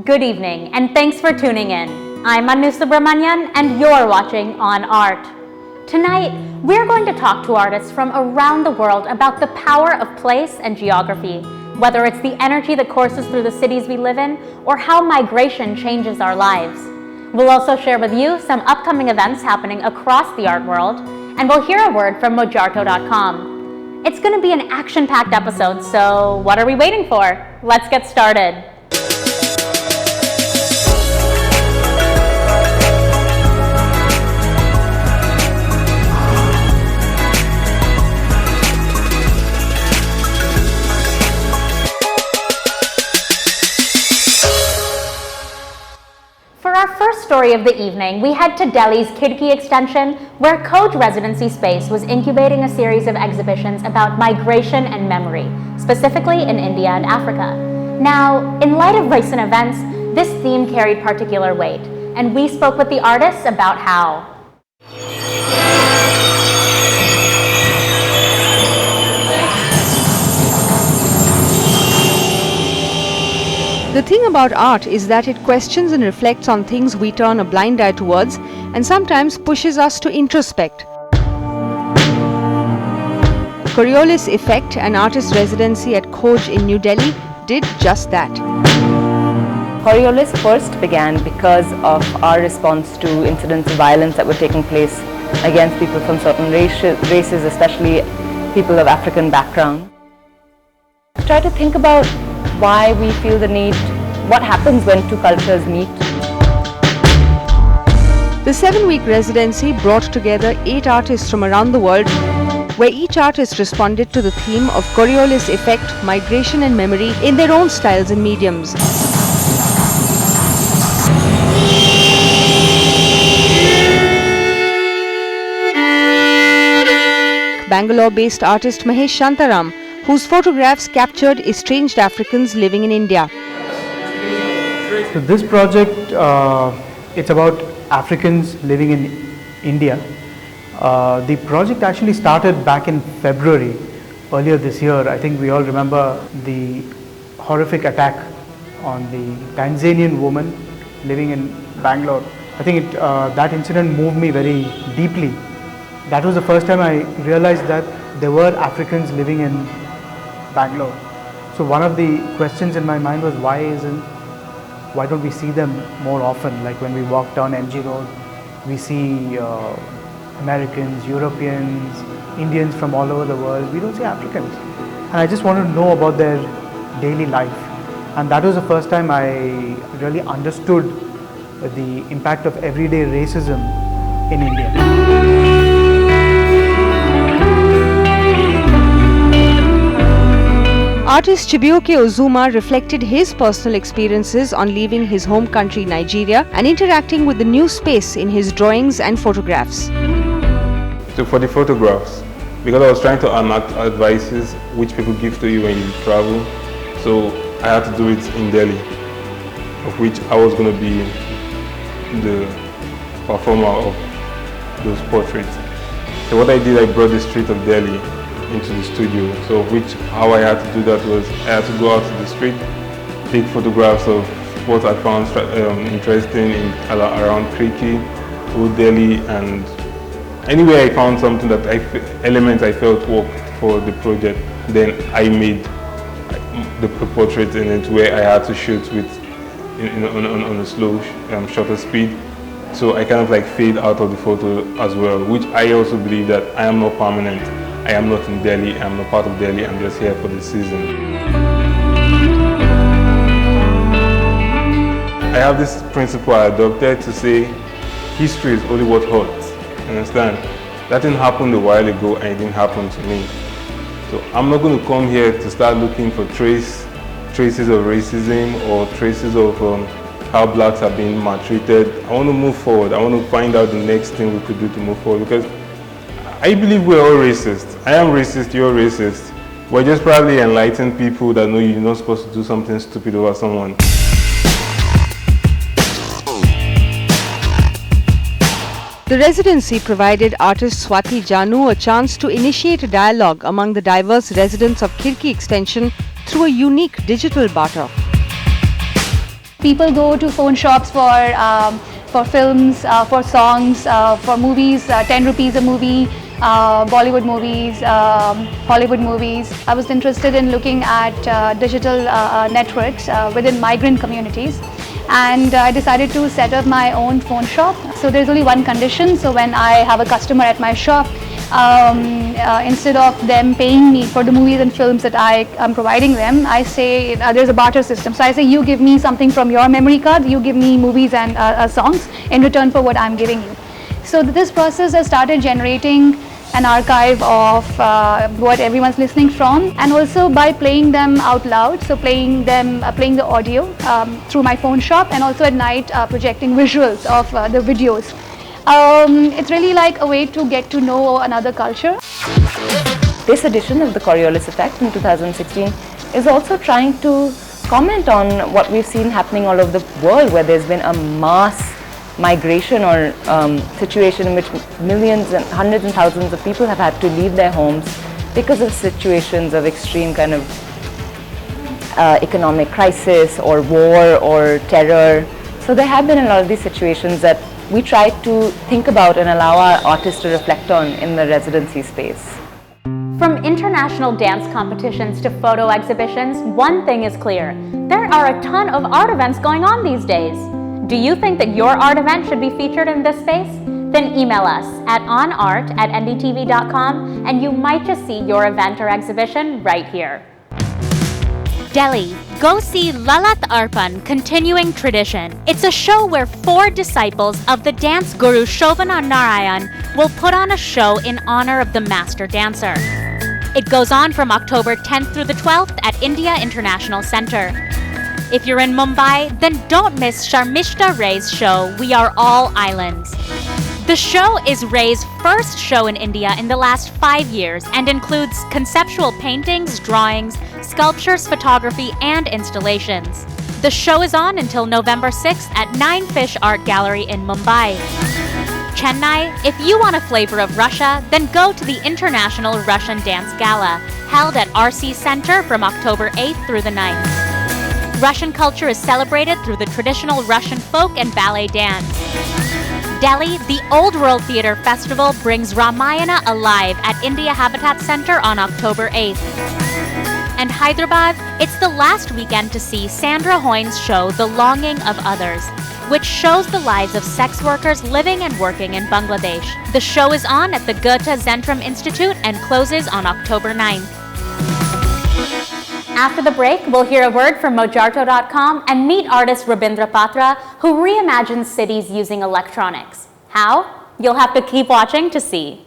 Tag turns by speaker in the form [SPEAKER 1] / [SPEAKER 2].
[SPEAKER 1] Good evening, and thanks for tuning in. I'm Anu Subramanian, and you're watching On Art. Tonight, we're going to talk to artists from around the world about the power of place and geography, whether it's the energy that courses through the cities we live in, or how migration changes our lives. We'll also share with you some upcoming events happening across the art world, and we'll hear a word from Mojarto.com. It's going to be an action-packed episode, so what are we waiting for? Let's get started. For our first story of the evening, we head to Delhi's Khirki extension, where Khoj residency space was incubating a series of exhibitions about migration and memory, specifically in India and Africa. Now, in light of recent events, this theme carried particular weight, and we spoke with the artists about how.
[SPEAKER 2] The thing about art is that it questions and reflects on things we turn a blind eye towards and sometimes pushes us to introspect. Coriolis Effect, an artist residency at Khoj in New Delhi, did just that.
[SPEAKER 3] Coriolis first began because of our response to incidents of violence that were taking place against people from certain races, especially people of African background. Try to think about why we feel the need, what happens when two cultures meet.
[SPEAKER 2] The 7-week residency brought together 8 artists from around the world, where each artist responded to the theme of Coriolis Effect, migration and memory in their own styles and mediums. Bangalore-based artist Mahesh Shantaram, whose photographs captured estranged Africans living in India.
[SPEAKER 4] So this project, it's about Africans living in India. The project actually started back in February, earlier this year. I think we all remember the horrific attack on the Tanzanian woman living in Bangalore. I think that incident moved me very deeply. That was the first time I realized that there were Africans living in Bangalore. So one of the questions in my mind was why don't we see them more often? Like when we walk down MG Road, we see Americans, Europeans, Indians from all over the world. We don't see Africans. And I just wanted to know about their daily life. And that was the first time I really understood the impact of everyday racism in India.
[SPEAKER 2] Artist Chibuike Ozuma reflected his personal experiences on leaving his home country Nigeria and interacting with the new space in his drawings and photographs.
[SPEAKER 5] So for the photographs, because I was trying to enact advices which people give to you when you travel, so I had to do it in Delhi, of which I was going to be the performer of those portraits. So what I did, I brought the street of Delhi into the studio. So how I had to do that was I had to go out to the street, take photographs of what I found interesting around Khirki, Old Delhi, and anywhere I found something that elements I felt worked for the project, then I made the portrait in it where I had to shoot with on a slow, shorter speed. So I kind of like fade out of the photo as well, which I also believe that I am not permanent. I am not in Delhi, I am not part of Delhi, I'm just here for the season. I have this principle I adopted to say, history is only what hurts, understand? That didn't happen a while ago and it didn't happen to me. So I'm not going to come here to start looking for traces of racism or traces of how blacks are being maltreated. I want to move forward, I want to find out the next thing we could do to move forward, because I believe we're all racist. I am racist, you're racist. We're just probably enlightened people that know you're not supposed to do something stupid over someone.
[SPEAKER 2] The residency provided artist Swati Janu a chance to initiate a dialogue among the diverse residents of Khirki Extension through a unique digital barter.
[SPEAKER 6] People go to phone shops for films, for songs, for movies, 10 rupees a movie, Bollywood movies, Hollywood movies. I was interested in looking at digital networks within migrant communities, and I decided to set up my own phone shop. So there's only one condition. So when I have a customer at my shop, instead of them paying me for the movies and films that I am providing them, I say there's a barter system. So I say, you give me something from your memory card, you give me movies and songs in return for what I'm giving you. So this process has started generating an archive of what everyone's listening from, and also by playing them out loud, so playing the audio through my phone shop, and also at night projecting visuals of the videos. It's really like a way to get to know another culture.
[SPEAKER 3] This edition of the Coriolis Effect in 2016 is also trying to comment on what we've seen happening all over the world, where there's been a mass migration or situation in which millions and hundreds and thousands of people have had to leave their homes because of situations of extreme kind of economic crisis or war or terror. So there have been a lot of these situations that we try to think about and allow our artists to reflect on in the residency space.
[SPEAKER 1] From international dance competitions to photo exhibitions, one thing is clear. There are a ton of art events going on these days. Do you think that your art event should be featured in this space? Then email us at onart@ndtv.com and you might just see your event or exhibition right here. Delhi, go see Lalat Arpan Continuing Tradition. It's a show where 4 disciples of the dance guru Shovana Narayan will put on a show in honor of the master dancer. It goes on from October 10th through the 12th at India International Center. If you're in Mumbai, then don't miss Sharmishta Ray's show, We Are All Islands. The show is Ray's first show in India in the last 5 years and includes conceptual paintings, drawings, sculptures, photography, and installations. The show is on until November 6th at 9 Fish Art Gallery in Mumbai. Chennai, if you want a flavor of Russia, then go to the International Russian Dance Gala, held at RC Center from October 8th through the 9th. Russian culture is celebrated through the traditional Russian folk and ballet dance. Delhi, the Old World Theatre Festival brings Ramayana alive at India Habitat Center on October 8th. And Hyderabad, it's the last weekend to see Sandra Hoyne's show, The Longing of Others, which shows the lives of sex workers living and working in Bangladesh. The show is on at the Goethe Zentrum Institute and closes on October 9th. After the break, we'll hear a word from Mojarto.com and meet artist Rabindra Patra, who reimagines cities using electronics. How? You'll have to keep watching to see.